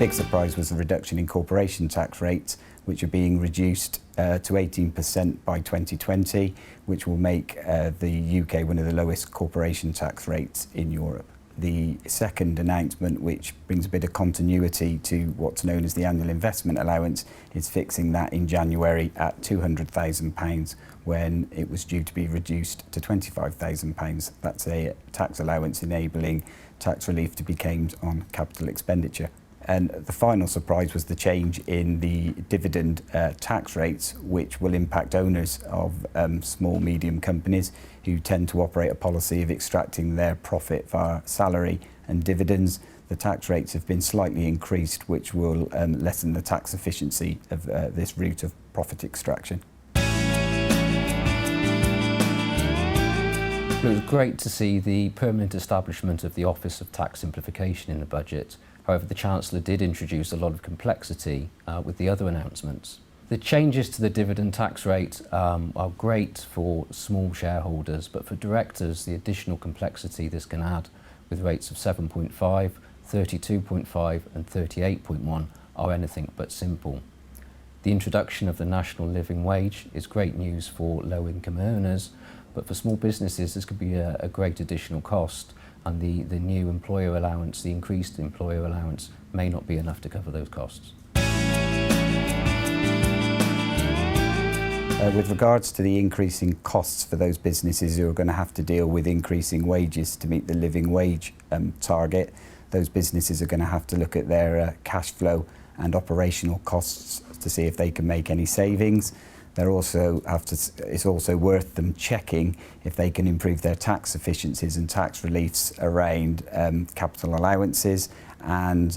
big surprise was the reduction in corporation tax rates, which are being reduced to 18% by 2020, which will make the UK one of the lowest corporation tax rates in Europe. The second announcement, which brings a bit of continuity to what's known as the annual investment allowance, is fixing that in January at £200,000 when it was due to be reduced to £25,000. That's a tax allowance enabling tax relief to be claimed on capital expenditure. And the final surprise was the change in the dividend tax rates, which will impact owners of small, medium companies who tend to operate a policy of extracting their profit via salary and dividends. The tax rates have been slightly increased, which will lessen the tax efficiency of this route of profit extraction. It was great to see the permanent establishment of the Office of Tax Simplification in the budget. However, the Chancellor did introduce a lot of complexity with the other announcements. The changes to the dividend tax rate are great for small shareholders, but for directors, the additional complexity this can add with rates of 7.5, 32.5 and 38.1 are anything but simple. The introduction of the national living wage is great news for low-income earners, but for small businesses this could be a great additional cost, and the new employer allowance, the increased employer allowance, may not be enough to cover those costs. With regards to the increasing costs for those businesses who are going to have to deal with increasing wages to meet the living wage target, those businesses are going to have to look at their cash flow and operational costs to see if they can make any savings. It's also worth them checking if they can improve their tax efficiencies and tax reliefs around capital allowances and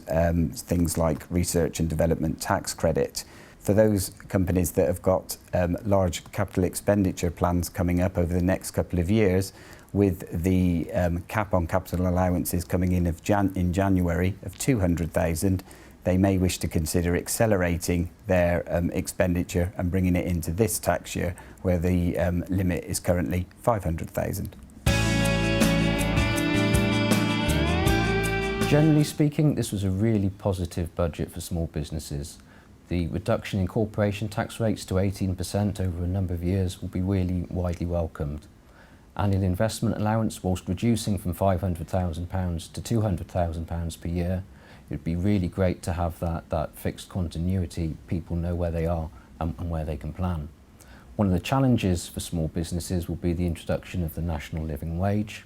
things like research and development tax credit. For those companies that have got large capital expenditure plans coming up over the next couple of years, with the cap on capital allowances coming in in January of 200,000, they may wish to consider accelerating their expenditure and bringing it into this tax year, where the limit is currently 500,000. Generally speaking, this was a really positive budget for small businesses. The reduction in corporation tax rates to 18% over a number of years will be really widely welcomed. And an investment allowance, whilst reducing from £500,000 to £200,000 per year, it would be really great to have that fixed continuity. People know where they are and where they can plan. One of the challenges for small businesses will be the introduction of the national living wage.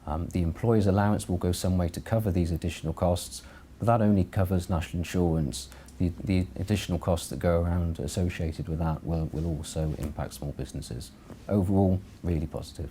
The employer's allowance will go some way to cover these additional costs, but that only covers national insurance. The additional costs that go around associated with that will also impact small businesses. Overall, really positive.